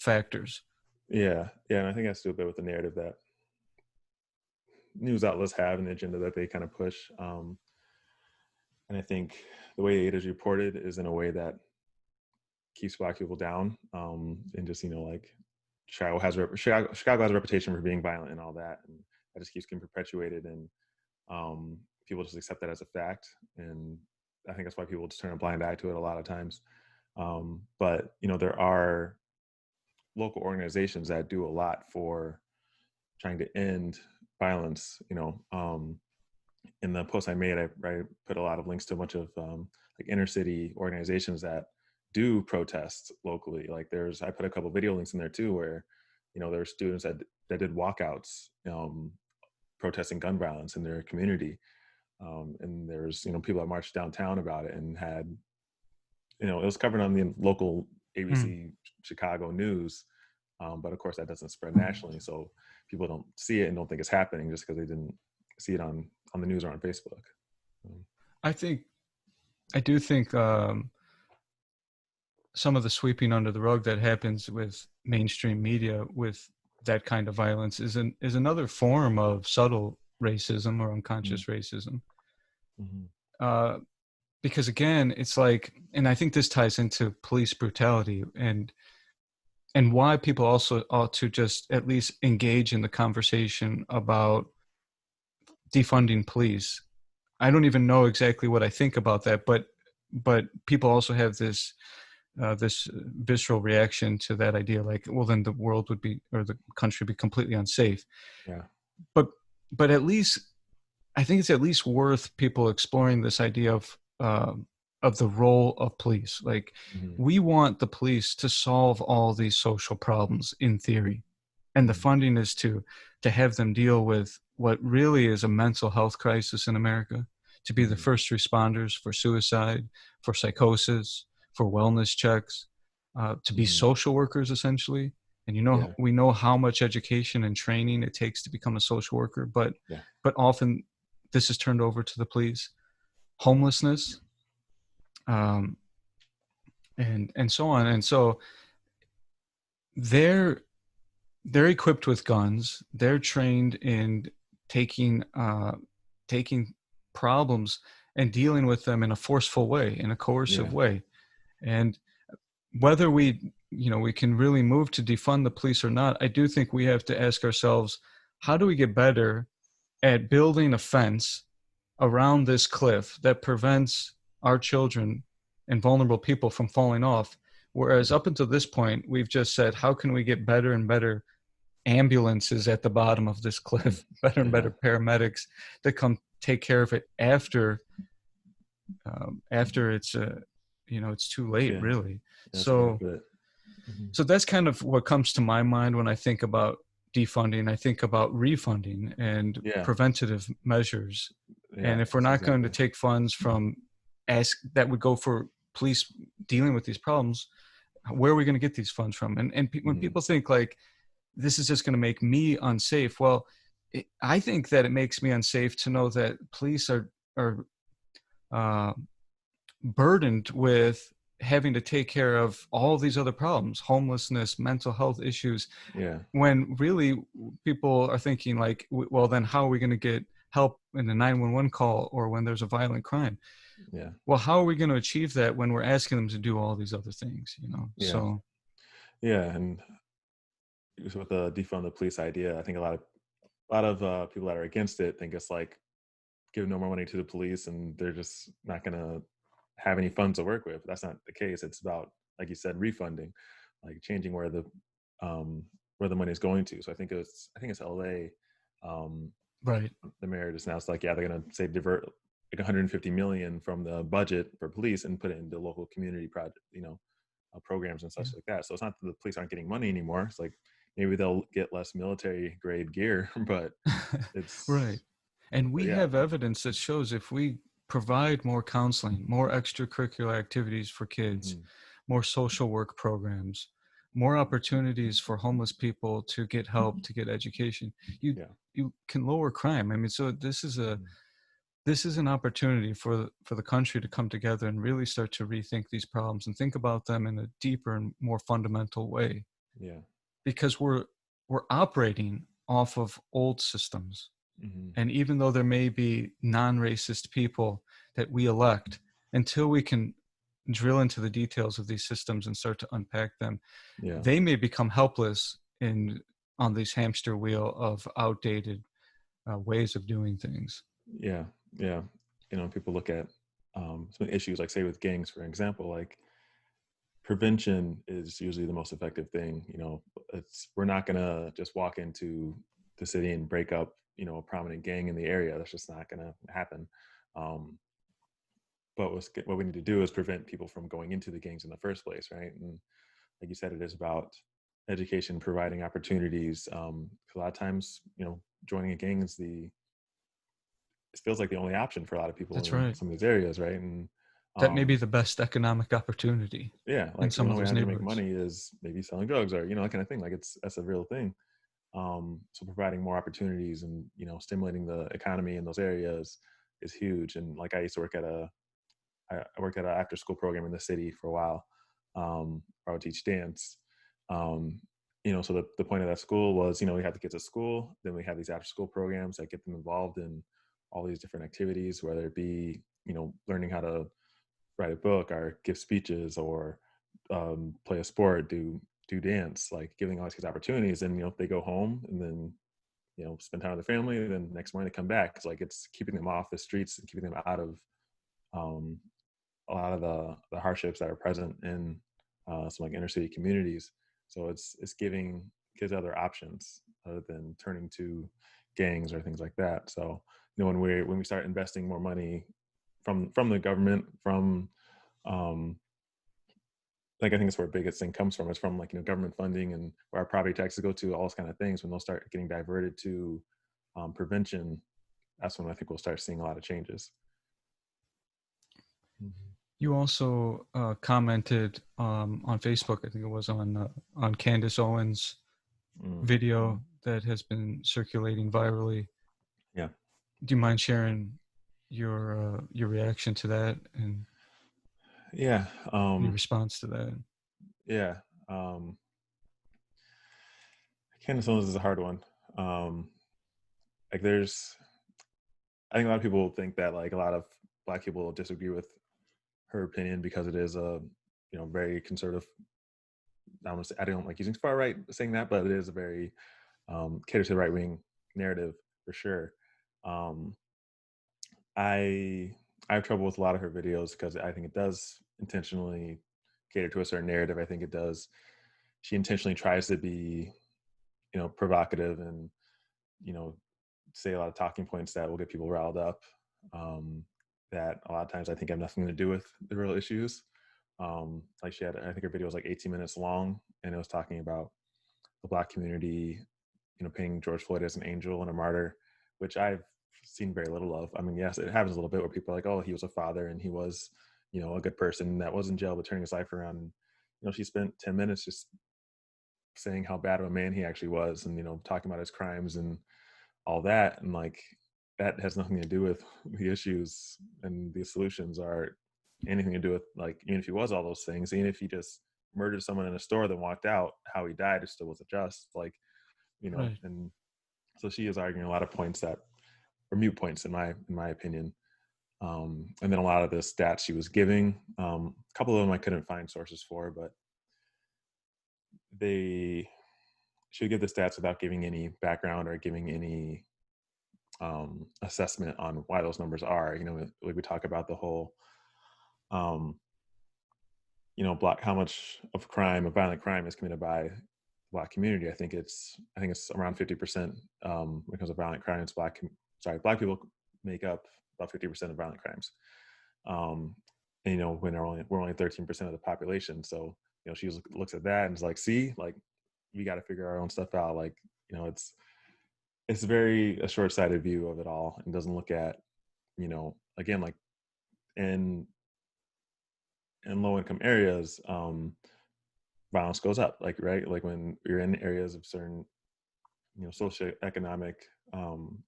factors. yeah, and I think it has to do a bit with the narrative that news outlets have and the agenda that they kind of push. And I think the way it is reported is in a way that keeps Black people down, and just like Chicago has a reputation for being violent and all that, and that just keeps getting perpetuated, and people just accept that as a fact, and I think that's why people just turn a blind eye to it a lot of times. But there are local organizations that do a lot for trying to end violence. In the post I made, I put a lot of links to a bunch of like inner city organizations that do protest locally. Like I put a couple video links in there too, where there are students that did walkouts protesting gun violence in their community, and there's people that marched downtown about it and had it was covered on the local Hmm. ABC Chicago news, but of course that doesn't spread nationally, so people don't see it and don't think it's happening just because they didn't see it on the news or on Facebook. I do think some of the sweeping under the rug that happens with mainstream media with that kind of violence is another form of subtle racism or unconscious racism. Mm-hmm. Uh, because again, it's like, and I think this ties into police brutality and why people also ought to just at least engage in the conversation about defunding police. I don't even know exactly what I think about that, but people also have this visceral reaction to that idea, like, well, then the world would be, or the country would be completely unsafe. Yeah. But at least I think it's at least worth people exploring this idea of of the role of police. Like, Mm-hmm. we want the police to solve all these social problems in theory, and the Mm-hmm. funding is to have them deal with what really is a mental health crisis in America, to be the Mm-hmm. first responders for suicide, for psychosis, for wellness checks, to be Mm-hmm. social workers essentially. And Yeah. we know how much education and training it takes to become a social worker, but Yeah. often this is turned over to the police. Homelessness, um, and so on. And so they're they're equipped with guns. They're trained in taking taking problems and dealing with them in a forceful way, in a Yeah. coercive way. And whether we can really move to defund the police or not, I do think we have to ask ourselves, how do we get better at building a fence around this cliff that prevents our children and vulnerable people from falling off? Whereas Mm-hmm. up until this point, we've just said, how can we get better and better ambulances at the bottom of this cliff, better and Yeah. better paramedics that come take care of it after it's too late, Yeah. really. That's a good way to So put it. Mm-hmm. that's kind of what comes to my mind when I think about defunding. I think about refunding and Yeah. preventative measures. Yeah. And if we're That's not going to exactly. take funds from ask that would go for police dealing with these problems, where are we going to get these funds from? When Mm-hmm. people think like this is just going to make me unsafe, well, I think that it makes me unsafe to know that police are uh, burdened with having to take care of all these other problems, homelessness, mental health issues, Yeah. when really people are thinking like, well, then how are we going to get help in a 911 call or when there's a violent crime? Yeah. Well, how are we going to achieve that when we're asking them to do all these other things? Yeah. So Yeah. And just with the defund the police idea, I think a lot of people that are against it think it's like give no more money to the police and they're just not going to have any funds to work with. That's not the case. It's about, like you said, refunding, like changing um, where the money is going to. So I think it's LA. Um, right. the mayor just announced like, yeah, they're going to say divert like 150 million from the budget for police and put it into local community project, programs and such Yeah. like that. So it's not that the police aren't getting money anymore. It's like maybe they'll get less military grade gear, but Right. it's And but we yeah. have evidence that shows if we provide more counseling, more extracurricular activities for kids, Mhm. more social work programs, more opportunities for homeless people to get help, to get education, you Yeah. you can lower crime. I mean, so Mhm. this is an opportunity for the country to come together and really start to rethink these problems and think about them in a deeper and more fundamental way, Yeah. because we're operating off of old systems. Hmm. And even though there may be non-racist people that we elect, until we can drill into the details of these systems and start to unpack them, Yeah. they may become helpless in on this hamster wheel of outdated ways of doing things. Yeah. Yeah. People look at some issues, like say with gangs, for example, like prevention is usually the most effective thing. We're not gonna just walk into the city and break up, a prominent gang in the area. That's just not gonna happen. Um, but what we need to do is prevent people from going into the gangs in the first place, right? And like you said, it is about education, providing opportunities. A lot of times, joining a gang is it feels like the only option for a lot of people That's in right. some of these areas, right? And That may be um, the best economic opportunity yeah, in like the some of only way those how to make neighborhoods. money is maybe selling drugs or that kind of thing. Like that's a real thing. So providing more opportunities and stimulating the economy in those areas is huge. And like I used to work at I worked at an after school program in the city for a while. Where I would teach dance. Um, so the point of that school was, we have the kids at school, then we have these after school programs that get them involved in all these different activities, whether it be, learning how to write a book or give speeches or play a sport, do dance, like giving all these kids opportunities. And, they go home and then, spend time with their family. And then next morning they come back. It's keeping them off the streets and keeping them out of um, a lot of the hardships that are present in some like inner city communities. So it's giving kids other options other than turning to gangs or things like that. So when we start investing more money from the government, from Um, like I think that's where the biggest thing comes from. It's from like government funding and where our property taxes go to, all those kind of things. When they'll start getting diverted to prevention, that's when I think we'll start seeing a lot of changes. Mhm. You also commented on Facebook, I think it was on Candace Owens' Mm. video that has been circulating virally. Yeah. Do you mind sharing your reaction to that and Yeah. your response to that? Yeah. Um, Candace Owens is a hard one. Um, like I think a lot of people think that like a lot of Black people disagree with her opinion because it is a very conservative. I don't like using far right saying that, but it is a very caters to the right wing narrative for sure. Um, I I have trouble with a lot of her videos because I think it does intentionally cater to a certain narrative. I think it does. She intentionally tries to be provocative and you know say a lot of talking points that will get people riled up. Um, that a lot of times I think have nothing to do with the real issues. Like I think her video was like 18 minutes long, and it was talking about the Black community, painting George Floyd as an angel and a martyr, which I've seen very little of. I mean, yes, it happens a little bit where people are like, oh, he was a father and he was, a good person that was in jail but turning his life around. And, she spent 10 minutes just saying how bad of a man he actually was and, talking about his crimes and all that. And like, that has nothing to do with the issues, and the solutions are anything to do with like, even if he was all those things, even if he just murdered someone in a store then walked out, how he died, it still was just like, Right. and so she is arguing a lot of points that are mute points in my opinion. And then a lot of the stats she was giving, a couple of them I couldn't find sources for, but they she would give the stats without giving any background or giving any assessment on why those numbers are. Like we talk about the whole, um, Black, how much of violent crime is committed by the Black community. I think it's around 50%. When it comes to violent crimes, Black people make up about 50% of violent crimes. Um, and when we're only 13% of the population, so she looks at that and is like, see, like we got to figure our own stuff out. Like it's very a short-sighted view of it all, and doesn't look at again, like in low-income areas, violence goes up. Like right, like when you're in areas of certain socioeconomic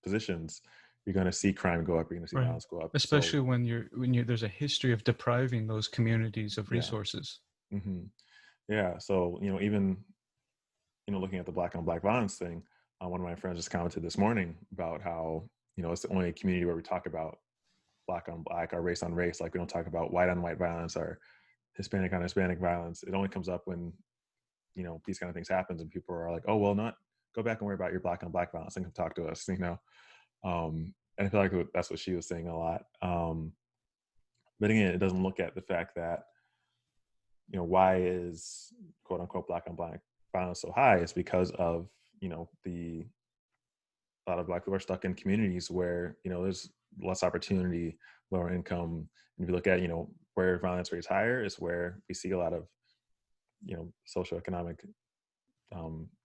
positions, you're going to see crime go up. You're going to see Right. violence go up. So Especially when there's a history of depriving those communities of yeah. resources. Hmm. Yeah. So even looking at the Black on Black violence thing, one of my friends just commented this morning about how it's the only community where we talk about Black on Black or race on race. Like we don't talk about white on white violence or Hispanic on Hispanic violence. It only comes up when these kind of things happens and people are like, oh well, not go back and worry about your Black on Black violence and come talk to us. And I feel like that's what she was saying a lot. But again, it doesn't look at the fact that why is quote unquote Black on Black violence so high? It's because of the a lot of Black people are stuck in communities where there's less opportunity, lower income. And if you look at where violence rates higher, is where we see a lot of socioeconomic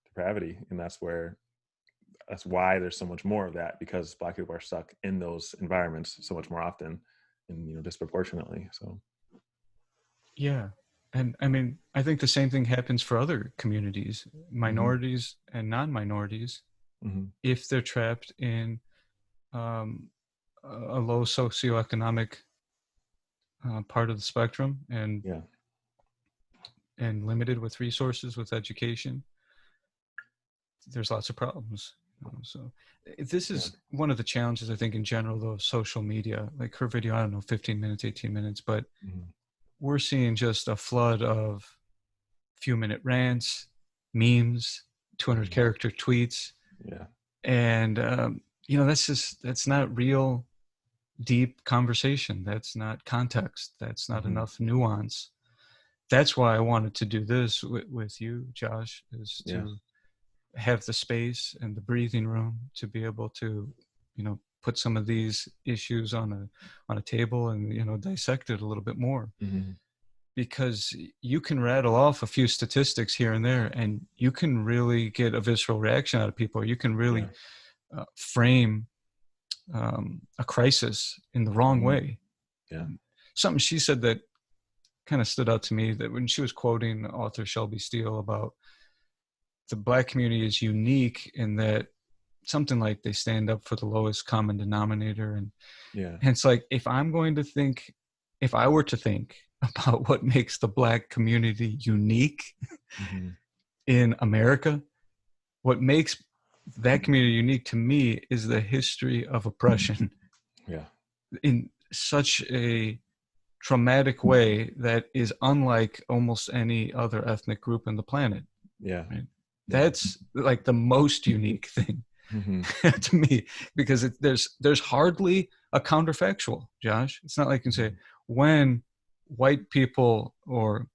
depravity, and that's why there's so much more of that, because Black people are stuck in those environments so much more often and disproportionately. So Yeah. And I mean, I think the same thing happens for other communities, mm-hmm. minorities and non-minorities, Mm-hmm. if they're trapped in um, a low socioeconomic part of the spectrum Yeah. and limited with resources, with education. There's lots of problems. So this Yeah. is one of the challenges, I think, in general, though, of social media. Like her video, I don't know, 15 minutes, 18 minutes, but Mm-hmm. we're seeing just a flood of few-minute rants, memes, 200 Mm-hmm. character tweets, Yeah. and that's not real deep conversation. That's not context. That's not Mm-hmm. enough nuance. That's why I wanted to do this with you, Josh, is Yeah. to have the space and the breathing room to be able to, put some of these issues on a table and, you know, dissect it a little bit more. Mm-hmm. Because you can rattle off a few statistics here and there, and you can really get a visceral reaction out of people. You can really Yeah. frame a crisis in the wrong Mm-hmm. way. Yeah. Something she said that kind of stood out to me, that when she was quoting author Shelby Steele about the Black community is unique in that something like they stand up for the lowest common denominator. Yeah. And it's like, if I were to think about what makes the Black community unique Mm-hmm. in America, what makes that community unique to me is the history of oppression Yeah. in such a traumatic way that is unlike almost any other ethnic group on the planet. Yeah. Right? Yeah. That's like the most unique thing Mm-hmm. to me, because there's hardly a counterfactual, Josh. It's not like you can say when white people or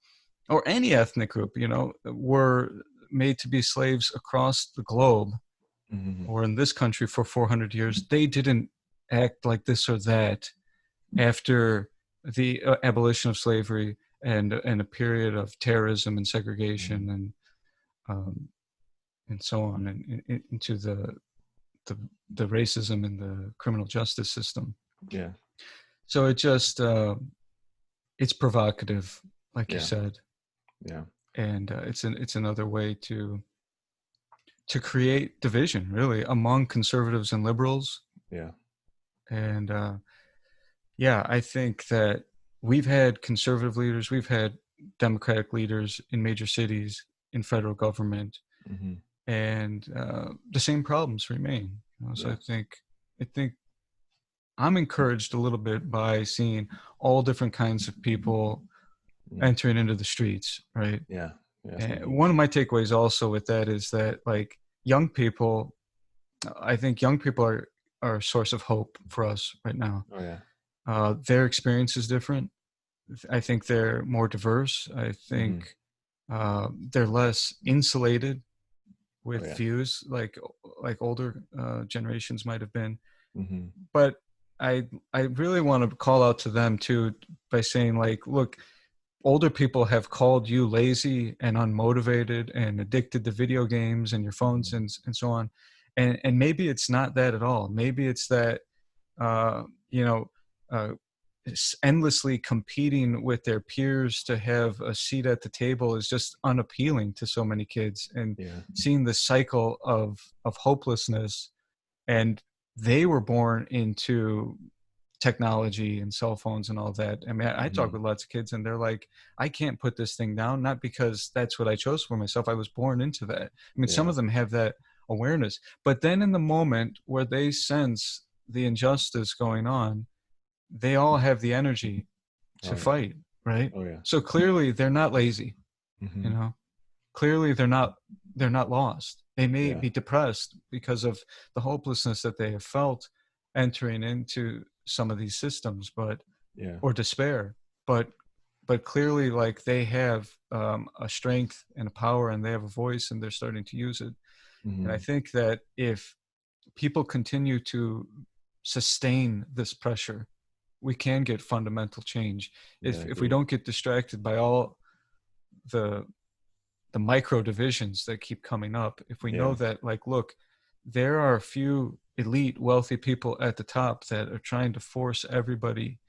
any ethnic group, you know, were made to be slaves across the globe Mm-hmm. or in this country for 400 years, they didn't act like this or that after the abolition of slavery and a period of terrorism and segregation um, and so on, and into the the racism in the criminal justice system. Yeah. So it just it's provocative, like you Yeah. said, Yeah. and it's another way to create division, really, among conservatives and liberals. Yeah. And yeah, I think that we've had conservative leaders, we've had Democratic leaders in major cities, in federal government, Mm-hmm. and the same problems remain. You know? So Yeah. I think I'm encouraged a little bit by seeing all different kinds of people Mm. entering into the streets, right? Yeah. Yeah. That's been And huge. one of my takeaways also with that is that, like, young people, I think young people are a source of hope for us right now. Oh yeah. Their experience is different. I think they're more diverse. I Mm-hmm. think they're less insulated Oh with yeah. views like older generations might have been. Mm-hmm. But I really want to call out to them too by saying, like, look, older people have called you lazy and unmotivated and addicted to video games and your phones Mm-hmm. and so on. And maybe it's not that at all. Maybe it's that uh, you know, uh, endlessly competing with their peers to have a seat at the table is just unappealing to so many kids. And Yeah. seeing the cycle of hopelessness, and they were born into technology and cell phones and all that. I mean, I talk Mm-hmm. with lots of kids and they're like, I can't put this thing down, not because that's what I chose for myself. I was born into that. I mean, some Yeah. of them have that awareness, but then in the moment where they sense the injustice going on, they all have the energy to Oh yeah. fight, right? Oh yeah. So clearly they're not lazy, you Mm-hmm. know. Clearly they're not lost. They may Yeah. be depressed because of the hopelessness that they have felt entering into some of these systems, but Yeah. or despair, but clearly, like, they have a strength and a power, and they have a voice, and they're starting to use it. And I Mm-hmm. think that if people continue to sustain this pressure, we can get fundamental change. Yeah. I If we agree. don't get distracted by all the micro divisions that keep coming up, if we know Yeah. that, like, look, there are a few elite wealthy people at the top that are trying to force everybody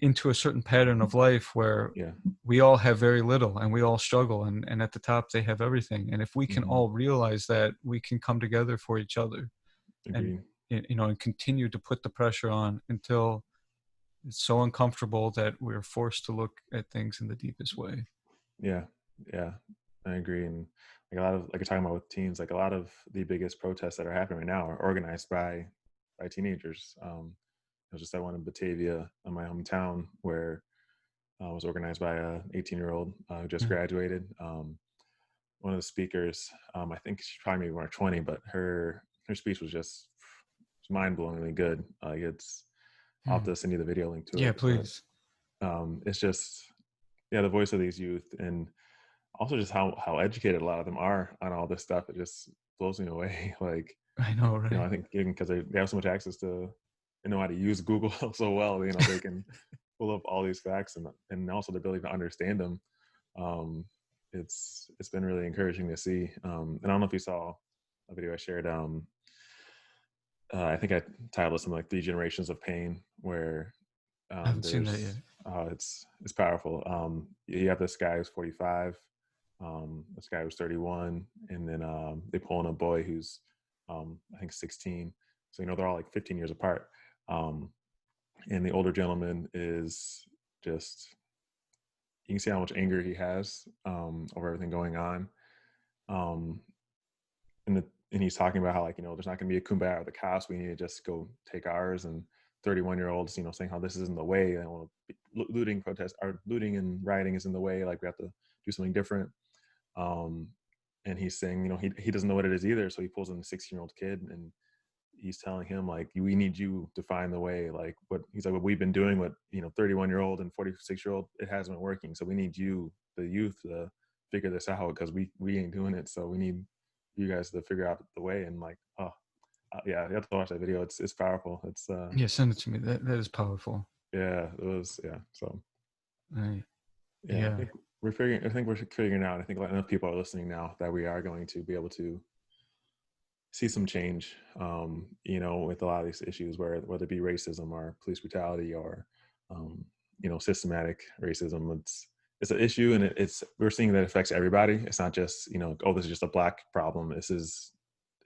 into a certain pattern of life where Yeah. we all have very little and we all struggle, and at the top they have everything. And if we can Mm-hmm. all realize that, we can come together for each other and, Agreed. you know, and continue to put the pressure on until it's so uncomfortable that we're forced to look at things in the deepest way. Yeah. Yeah. I agree. And like a lot of, like you're talking about with teens, like a lot of the biggest protests that are happening right now are organized by teenagers. It was just that one in Batavia, in my hometown, where was organized by a 18-year-old who just Yeah. graduated. One of the speakers, I think she's probably maybe around 20, but her speech was just mind-blowingly good. I'll have Mm. to send you the video link to Yeah, it, but please. it's just, yeah, the voice of these youth, and also just how educated a lot of them are on all this stuff. It just blows me away. Like, I know, You know, right? I think even because they have so much access to, they know how to use Google so well. You know, they can pull up all these facts, and also the ability to understand them. Um, it's been really encouraging to see. And I don't know if you saw a video I shared. I think I titled it something like "Three Generations of Pain," where I haven't seen that yet. there's it's powerful. You have this guy who's 45, this guy who's 31, and then they pull in a boy who's I think 16. So you know they're all like 15 years apart. Um, and the older gentleman is just, you can see how much anger he has over everything going on. Um, and he's talking about how, like, you know, there's not going to be a kumbaya with the cops. We need to just go take ours. And 31-year-olds, you know, saying how this isn't the way. And looting protest or looting and rioting is in the way. Like we have to do something different. Um, and he's saying, you know, he doesn't know what it is either. So he pulls in a 16-year-old kid, and he's telling him, like, we need you to find the way. Like what he's like, what we've been doing with, you know, 31-year-old and 46-year-old, it hasn't been working. So we need you, the youth, to figure this out, because we ain't doing it. So we need you guys to figure out the way. And like, oh yeah, you have to watch that video. It's powerful. It's Yeah, send it to me. That is powerful. yeah, it was, yeah. So Right. yeah, Yeah. I think we're figuring out. I think enough people are listening now that we are going to be able to see some change, you know, with a lot of these issues, whether it be racism or police brutality or, you know, systematic racism. It's an issue, and we're seeing that it affects everybody. It's not just, you know, oh, this is just a black problem. This is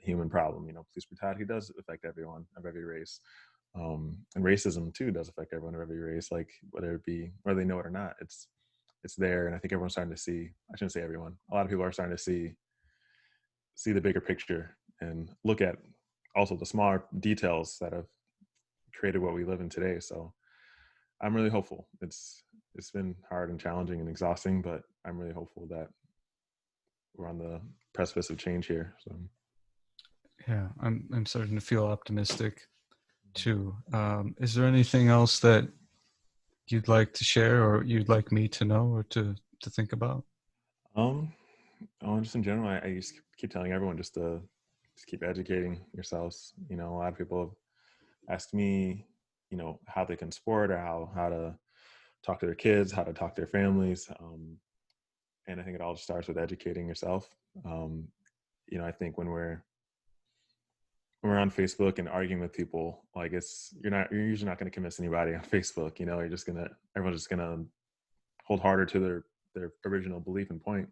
a human problem. You know, police brutality does affect everyone of every race, and racism too does affect everyone of every race. Like whether they know it or not, it's there. And I think everyone's starting to see. I shouldn't say everyone. A lot of people are starting to see the bigger picture and look at also the smaller details that have created what we live in today. So I'm really hopeful. It's been hard and challenging and exhausting, but I'm really hopeful that we're on the precipice of change here. So Yeah. I'm starting to feel optimistic too. Is there anything else that you'd like to share, or you'd like me to know, or to think about? um just in general, I just keep telling everyone just keep educating yourselves. You know, a lot of people have asked me, you know, how they can support, or how to talk to their kids, how to talk to their families. And I think it all starts with educating yourself. Um, you know, I think when we're on Facebook and arguing with people, like you're usually not going to convince anybody on Facebook. You know, everyone's just gonna hold harder to their original belief and point.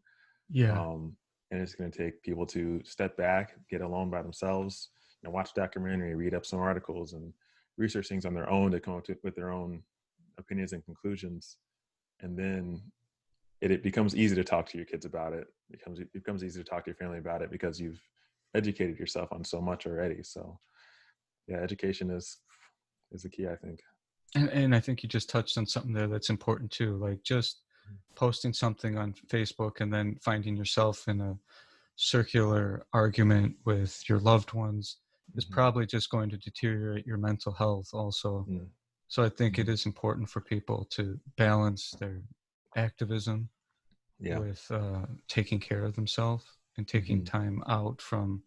Yeah. Um, and it's going to take people to step back, get alone by themselves, you know, watch a documentary, read up some articles, and research things on their own to come up with their own opinions and conclusions. And then it becomes easy to talk to your kids about it. It becomes easy to talk to your family about it because you've educated yourself on so much already. So yeah, education is the key, I think. And I think you just touched on something there that's important too. Like just posting something on Facebook and then finding yourself in a circular argument with your loved ones is Mm-hmm. probably just going to deteriorate your mental health also. So I think Mm-hmm. it is important for people to balance their activism Yeah. with taking care of themselves and taking Mm-hmm. time out from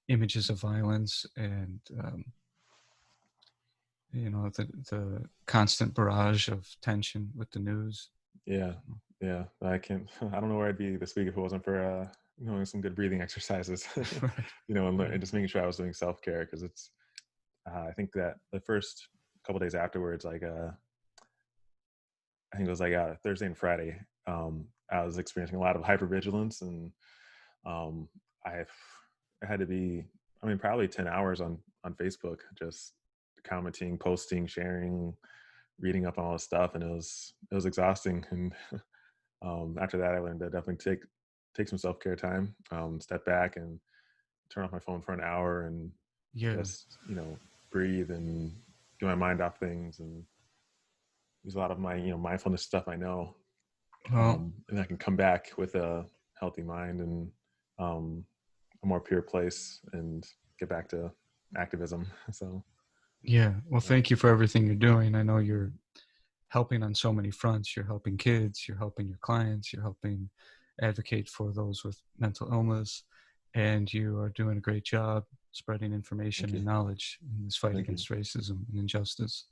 images of violence and the constant barrage of tension with the news. Yeah, yeah. I can't. I don't know where I'd be this week if it wasn't for doing some good breathing exercises. Right. You know, and, Right. and just making sure I was doing self care, because it's. I think that the first couple days afterwards, like I think it was like Thursday and Friday, I was experiencing a lot of hypervigilance, and um, I I had to be. I mean, probably 10 hours on Facebook, just commenting, posting, sharing, reading up on all this stuff, and it was exhausting. And after that, I learned to definitely take some self care time, step back and turn off my phone for an hour and Yeah. just, you know, breathe and get my mind off things, and use a lot of my, you know, mindfulness stuff I know, Well, and I can come back with a healthy mind and um, a more pure place and get back to activism. So yeah. Well, yeah. thank you for everything you're doing. I know you're helping on so many fronts. You're helping kids, you're helping your clients, you're helping advocate for those with mental illness, and you are doing a great job. spreading information Thank and you. knowledge in this fight Thank you. against racism and injustice.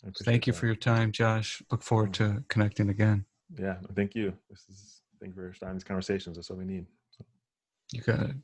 I appreciate Thank you that. for your time, Josh. Look forward Oh, to connecting again. yeah, thank you. Thank you for starting these conversations. That's what we need. So. You got it.